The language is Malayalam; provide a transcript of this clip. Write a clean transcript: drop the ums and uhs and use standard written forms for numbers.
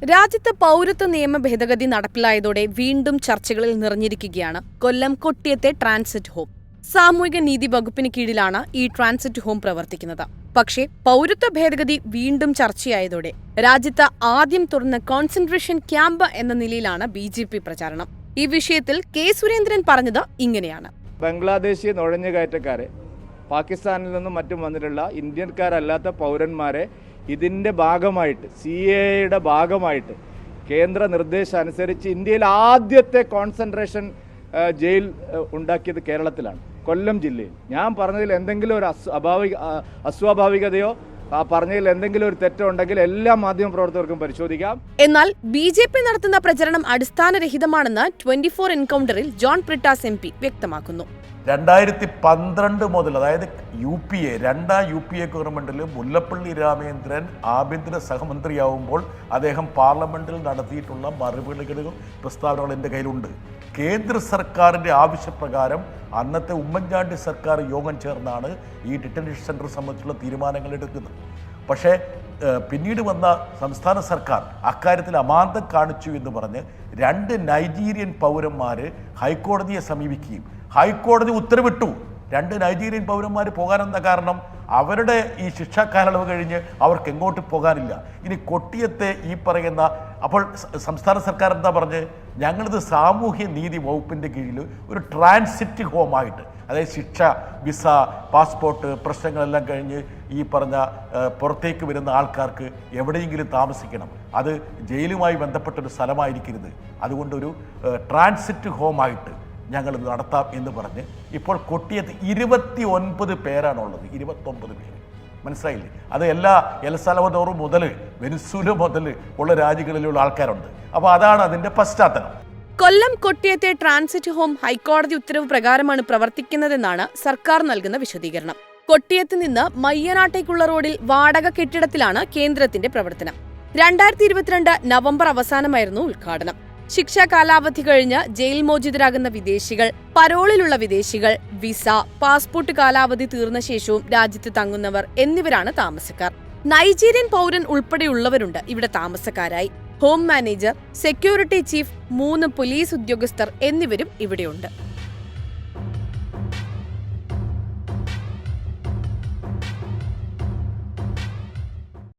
രാജ്യത്ത് പൗരത്വ നിയമ ഭേദഗതി നടപ്പിലായതോടെ വീണ്ടും ചർച്ചകളിൽ നിറഞ്ഞിരിക്കുകയാണ് കൊല്ലം കൊട്ടിയത്തെ ട്രാൻസിറ്റ് ഹോം. സാമൂഹിക നീതി വകുപ്പിന് കീഴിലാണ് ഈ ട്രാൻസിറ്റ് ഹോം പ്രവർത്തിക്കുന്നത്. പക്ഷേ പൗരത്വ ഭേദഗതി വീണ്ടും ചർച്ചയായതോടെ രാജ്യത്ത് ആദ്യം തുറന്ന കോൺസെൻട്രേഷൻ ക്യാമ്പ് എന്ന നിലയിലാണ് BJP പ്രചാരണം. ഈ വിഷയത്തിൽ കെ സുരേന്ദ്രൻ പറഞ്ഞത് ഇങ്ങനെയാണ്. ബംഗ്ലാദേശി നുഴഞ്ഞുകയറ്റക്കാരെ, പാകിസ്ഥാനിൽ നിന്നും മറ്റും വന്നിട്ടുള്ള ഇന്ത്യക്കാരല്ലാത്ത പൗരന്മാരെ ഇതിൻ്റെ ഭാഗമായിട്ട് CAAയുടെ ഭാഗമായിട്ട് കേന്ദ്ര നിർദ്ദേശം അനുസരിച്ച് ഇന്ത്യയിൽ ആദ്യത്തെ കോൺസെൻട്രേഷൻ ജയിൽ ഉണ്ടാക്കിയത് കേരളത്തിലാണ്, കൊല്ലം ജില്ലയിൽ. ഞാൻ പറഞ്ഞതിൽ എന്തെങ്കിലും ഒരു അസ്വാഭാവികതയോ പറഞ്ഞതിൽ എന്തെങ്കിലും ഒരു തെറ്റോ ഉണ്ടെങ്കിൽ എല്ലാ മാധ്യമപ്രവർത്തകർക്കും പരിശോധിക്കാം. എന്നാൽ BJP നടത്തുന്ന പ്രചരണം അടിസ്ഥാനരഹിതമാണെന്ന് 24 എൻകൗണ്ടറിൽ ജോൺ ബ്രിട്ടാസ് MP വ്യക്തമാക്കുന്നു. 2012 മുതൽ, അതായത് രണ്ടാം UPA ഗവൺമെന്റിൽ മുല്ലപ്പള്ളി രാമചന്ദ്രൻ ആഭ്യന്തര സഹമന്ത്രിയാവുമ്പോൾ അദ്ദേഹം പാർലമെന്റിൽ നടത്തിയിട്ടുള്ള മറുപടികളും പ്രസ്താവനകൾ എൻ്റെ കയ്യിലുണ്ട്. കേന്ദ്ര സർക്കാരിൻ്റെ ആവശ്യപ്രകാരം അന്നത്തെ ഉമ്മൻചാണ്ടി സർക്കാർ യോഗം ചേർന്നാണ് ഈ ഡിറ്റൻഷൻ സെൻറ്റർ സംബന്ധിച്ചുള്ള തീരുമാനങ്ങൾ എടുക്കുന്നത്. പക്ഷേ പിന്നീട് വന്ന സംസ്ഥാന സർക്കാർ അക്കാര്യത്തിൽ അമാന്തം കാണിച്ചു എന്ന് പറഞ്ഞ് 2 നൈജീരിയൻ പൗരന്മാർ ഹൈക്കോടതിയെ സമീപിക്കുകയും ഹൈക്കോടതി ഉത്തരവിട്ടു. 2 നൈജീരിയൻ പൗരന്മാർ പോകാനെന്താ കാരണം? അവരുടെ ഈ ശിക്ഷാ കാലയളവ് കഴിഞ്ഞ് അവർക്ക് എങ്ങോട്ട് പോകാനില്ല. ഇനി കൊട്ടിയത്തെ ഈ പറയുന്ന, അപ്പോൾ സംസ്ഥാന സർക്കാർ എന്താ പറഞ്ഞ്, ഞങ്ങളിത് സാമൂഹ്യ നീതി വകുപ്പിൻ്റെ കീഴിൽ ഒരു ട്രാൻസിറ്റ് ഹോമായിട്ട്, അതായത് ശിക്ഷ, വിസ, പാസ്പോർട്ട് പ്രശ്നങ്ങളെല്ലാം കഴിഞ്ഞ് ഈ പറഞ്ഞ പുറത്തേക്ക് വരുന്ന ആൾക്കാർക്ക് എവിടെയെങ്കിലും താമസിക്കണം, അത് ജയിലുമായി ബന്ധപ്പെട്ടൊരു സ്ഥലമായിരിക്കരുത്, അതുകൊണ്ടൊരു ട്രാൻസിറ്റ് ഹോമായിട്ട് ഞങ്ങൾ നടത്താം എന്ന് പറഞ്ഞ് ഇപ്പോൾ കൊട്ടിയത്ത് 29 പേരാണുള്ളത്. 29 പേര്, മനസ്സിലായില്ലേ? അത് എല്ലാ എൽ സൽവഡോർ മുതൽ വെനിസുല മുതൽ ഉള്ള രാജ്യങ്ങളിലുള്ള ആൾക്കാരുണ്ട്. അപ്പോൾ അതാണ് അതിൻ്റെ പശ്ചാത്തലം. കൊല്ലം കൊട്ടിയത്തെ ട്രാൻസിറ്റ് ഹോം ഹൈക്കോടതി ഉത്തരവ് പ്രകാരമാണ് പ്രവർത്തിക്കുന്നതെന്നാണ് സർക്കാർ നൽകുന്ന വിശദീകരണം. കൊട്ടിയത്ത് നിന്ന് മയ്യനാട്ടേക്കുള്ള റോഡിൽ വാടക കെട്ടിടത്തിലാണ് കേന്ദ്രത്തിന്റെ പ്രവർത്തനം. 2022 നവംബർ അവസാനമായിരുന്നു ഉദ്ഘാടനം. ശിക്ഷാ കാലാവധി കഴിഞ്ഞ് ജയിൽ മോചിതരാകുന്ന വിദേശികൾ, പരോളിലുള്ള വിദേശികൾ, വിസ, പാസ്പോർട്ട് കാലാവധി തീർന്ന ശേഷവും രാജ്യത്ത് തങ്ങുന്നവർ എന്നിവരാണ് താമസക്കാർ. നൈജീരിയൻ പൗരൻ ഉൾപ്പെടെയുള്ളവരുണ്ട് ഇവിടെ താമസക്കാരായി. Home manager, security chief, 3 police ഉദ്യോഗസ്ഥർ എന്നിവരും ഇവിടെയുണ്ട്.